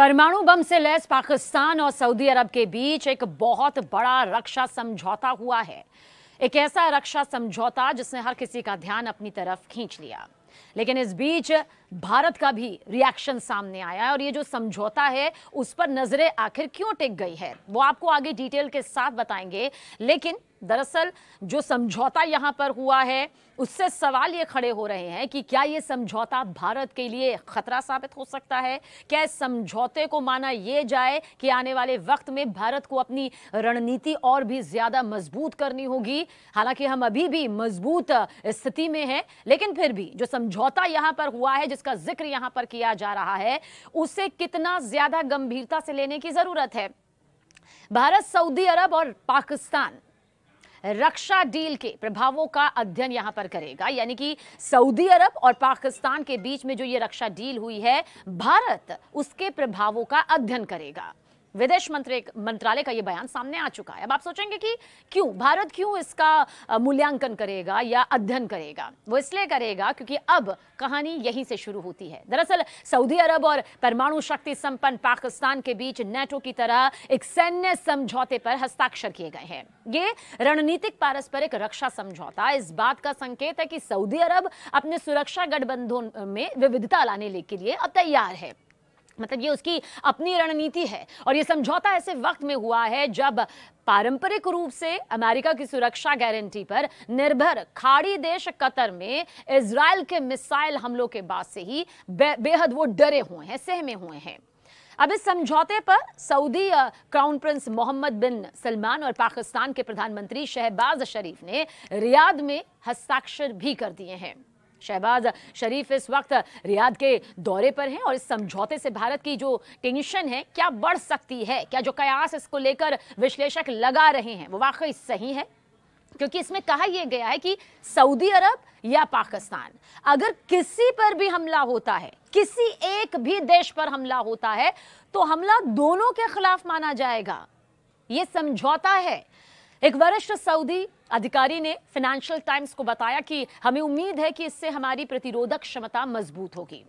परमाणु बम से लैस पाकिस्तान और सऊदी अरब के बीच एक बहुत बड़ा रक्षा समझौता हुआ है। एक ऐसा रक्षा समझौता जिसने हर किसी का ध्यान अपनी तरफ खींच लिया। लेकिन इस बीच भारत का भी रिएक्शन सामने आया है और ये जो समझौता है उस पर नजरें आखिर क्यों टिक गई है वो आपको आगे डिटेल के साथ बताएंगे। लेकिन दरअसल जो समझौता यहां पर हुआ है उससे सवाल ये खड़े हो रहे हैं कि क्या ये समझौता भारत के लिए खतरा साबित हो सकता है। क्या इस समझौते को माना ये जाए कि आने वाले वक्त में भारत को अपनी रणनीति और भी ज्यादा मजबूत करनी होगी। हालांकि हम अभी भी मजबूत स्थिति में हैं, लेकिन फिर भी जो समझौता यहां पर हुआ है जिसका जिक्र यहां पर किया जा रहा है उसे कितना ज्यादा गंभीरता से लेने की जरूरत है। भारत, सऊदी अरब और पाकिस्तान रक्षा डील के प्रभावों का अध्ययन यहां पर करेगा, यानी कि सऊदी अरब और पाकिस्तान के बीच में जो ये रक्षा डील हुई है भारत उसके प्रभावों का अध्ययन करेगा। विदेश मंत्रालय का ये बयान सामने आ चुका है। अब आप सोचेंगे कि भारत क्यों इसका मूल्यांकन करेगा या अध्ययन करेगा। वो इसलिए करेगा क्योंकि अब कहानी यहीं से शुरू होती है। दरअसल सऊदी अरब और परमाणु शक्ति संपन्न पाकिस्तान के बीच नेटो की तरह एक सैन्य समझौते पर हस्ताक्षर किए गए हैं। ये रणनीतिक पारस्परिक रक्षा समझौता इस बात का संकेत है कि सऊदी अरब अपने सुरक्षा गठबंधन में विविधता लाने के लिए अब तैयार है। मतलब ये उसकी अपनी रणनीति है और ये समझौता ऐसे वक्त में हुआ है जब पारंपरिक रूप से अमेरिका की सुरक्षा गारंटी पर निर्भर खाड़ी देश कतर में इजराइल के मिसाइल हमलों के बाद से ही बेहद वो डरे हुए हैं, सहमे हुए हैं। अब इस समझौते पर सऊदी क्राउन प्रिंस मोहम्मद बिन सलमान और पाकिस्तान के प्रधानमंत्री शहबाज शरीफ ने रियाद में हस्ताक्षर भी कर दिए हैं। शहबाज शरीफ इस वक्त रियाद के दौरे पर हैं और इस समझौते से भारत की जो टेंशन है क्या बढ़ सकती है, क्या जो कयास इसको लेकर विश्लेषक लगा रहे हैं वो वाकई सही है। क्योंकि इसमें कहा यह गया है कि सऊदी अरब या पाकिस्तान अगर किसी पर भी हमला होता है, किसी एक भी देश पर हमला होता है तो हमला दोनों के खिलाफ माना जाएगा। यह समझौता है। एक वरिष्ठ सऊदी अधिकारी ने फाइनेंशियल टाइम्स को बताया कि हमें उम्मीद है कि इससे हमारी प्रतिरोधक क्षमता मजबूत होगी।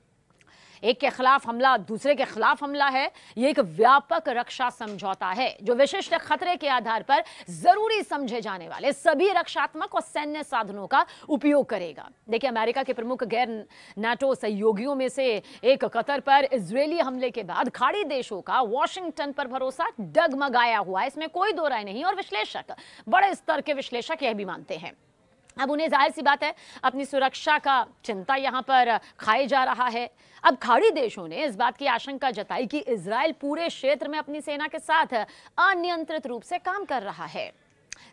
एक के खिलाफ हमला दूसरे के खिलाफ हमला है। यह एक व्यापक रक्षा समझौता है जो विशिष्ट खतरे के आधार पर जरूरी समझे जाने वाले सभी रक्षात्मक और सैन्य साधनों का उपयोग करेगा। देखिए, अमेरिका के प्रमुख गैर नाटो सहयोगियों में से एक कतर पर इजरायली हमले के बाद खाड़ी देशों का वॉशिंगटन पर भरोसा डगमगाया हुआ है, इसमें कोई दो राय नहीं। और विश्लेषक, बड़े स्तर के विश्लेषक यह भी मानते हैं अब उन्हें जाहिर सी बात है अपनी सुरक्षा का चिंता यहां पर खाए जा रहा है। अब खाड़ी देशों ने इस बात की आशंका जताई कि इजराइल पूरे क्षेत्र में अपनी सेना के साथ अनियंत्रित रूप से काम कर रहा है।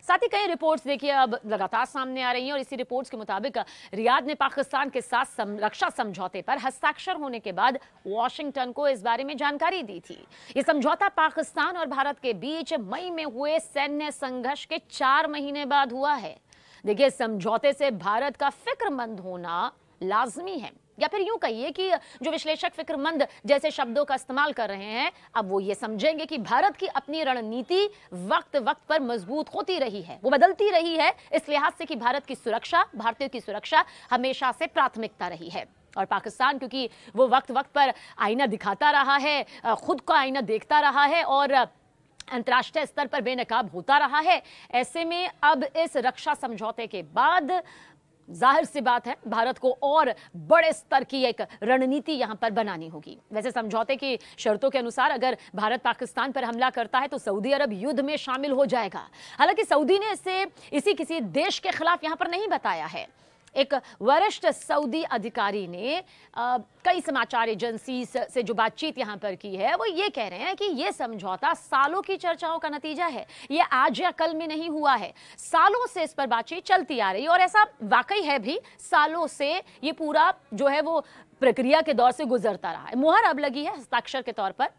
साथ ही कई रिपोर्ट्स देखिए अब लगातार सामने आ रही हैं और इसी रिपोर्ट्स के मुताबिक रियाद ने पाकिस्तान के साथ रक्षा समझौते पर हस्ताक्षर होने के बाद वॉशिंगटन को इस बारे में जानकारी दी थी। यह समझौता पाकिस्तान और भारत के बीच मई में हुए सैन्य संघर्ष के 4 महीने बाद हुआ है। देखिए, समझौते से भारत का फिक्रमंद होना लाजमी है, या फिर यूं कहिए कि जो विश्लेषक फिक्रमंद जैसे शब्दों का इस्तेमाल कर रहे हैं अब वो ये समझेंगे कि भारत की अपनी रणनीति वक्त वक्त पर मजबूत होती रही है, वो बदलती रही है इस लिहाज से कि भारत की सुरक्षा, भारतीयों की सुरक्षा हमेशा से प्राथमिकता रही है। और पाकिस्तान क्योंकि वो वक्त वक्त पर आईना दिखाता रहा है, खुद का आईना देखता रहा है और अंतर्राष्ट्रीय स्तर पर बेनकाब होता रहा है, ऐसे में अब इस रक्षा समझौते के बाद जाहिर सी बात है भारत को और बड़े स्तर की एक रणनीति यहां पर बनानी होगी। वैसे समझौते की शर्तों के अनुसार अगर भारत पाकिस्तान पर हमला करता है तो सऊदी अरब युद्ध में शामिल हो जाएगा। हालांकि सऊदी ने इसे किसी देश के खिलाफ यहां पर नहीं बताया है। एक वरिष्ठ सऊदी अधिकारी ने कई समाचार एजेंसी से जो बातचीत यहां पर की है वो ये कह रहे हैं कि ये समझौता सालों की चर्चाओं का नतीजा है। ये आज या कल में नहीं हुआ है, सालों से इस पर बातचीत चलती आ रही है और ऐसा वाकई है भी। सालों से ये पूरा जो है वो प्रक्रिया के दौर से गुजरता रहा है। मुहर अब लगी है हस्ताक्षर के तौर पर।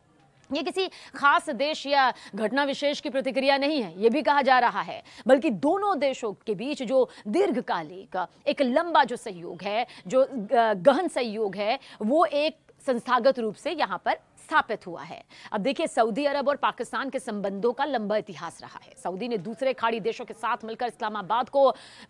ये किसी खास देश या घटना विशेष की प्रतिक्रिया नहीं है, ये भी कहा जा रहा है, बल्कि दोनों देशों के बीच जो दीर्घकालिक एक लंबा जो सहयोग है, जो गहन सहयोग है, वो एक संस्थागत रूप से यहाँ पर स्थापित हुआ है। अब देखिए, सऊदी अरब और पाकिस्तान के संबंधों का लंबा इतिहास रहा है। सऊदी ने दूसरे खाड़ी देशों के साथ मिलकर इस्लामाबाद को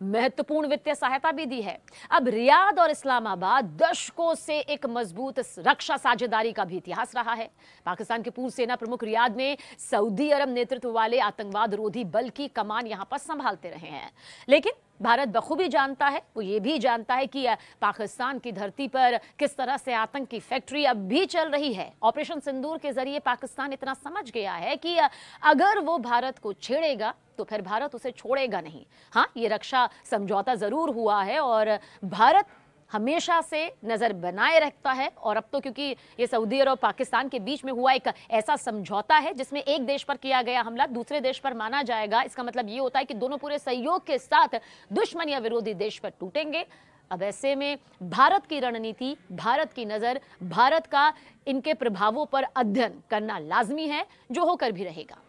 महत्वपूर्ण वित्तीय सहायता भी दी है। अब रियाद और इस्लामाबाद दशकों से एक मजबूत रक्षा साझेदारी का भी इतिहास रहा है। पाकिस्तान के पूर्व सेना प्रमुख रियाद में सऊदी अरब नेतृत्व वाले आतंकवाद रोधी बल की कमान यहां पर संभालते रहे हैं। लेकिन भारत बखूबी जानता है, वो ये भी जानता है कि पाकिस्तान की धरती पर किस तरह से आतंक की फैक्ट्री अब भी चल रही है। ऑपरेशन सिंदूर के जरिए पाकिस्तान इतना समझ गया है कि अगर वो भारत को छेड़ेगा तो फिर भारत उसे छोड़ेगा नहीं। हाँ, ये रक्षा समझौता जरूर हुआ है और भारत हमेशा से नजर बनाए रखता है। और अब तो क्योंकि ये सऊदी अरब और पाकिस्तान के बीच में हुआ एक ऐसा समझौता है जिसमें एक देश पर किया गया हमला दूसरे देश पर माना जाएगा, इसका मतलब ये होता है कि दोनों पूरे सहयोग के साथ दुश्मन या विरोधी देश पर टूटेंगे। अब ऐसे में भारत की रणनीति, भारत की नजर, भारत का इनके प्रभावों पर अध्ययन करना लाजमी है, जो होकर भी रहेगा।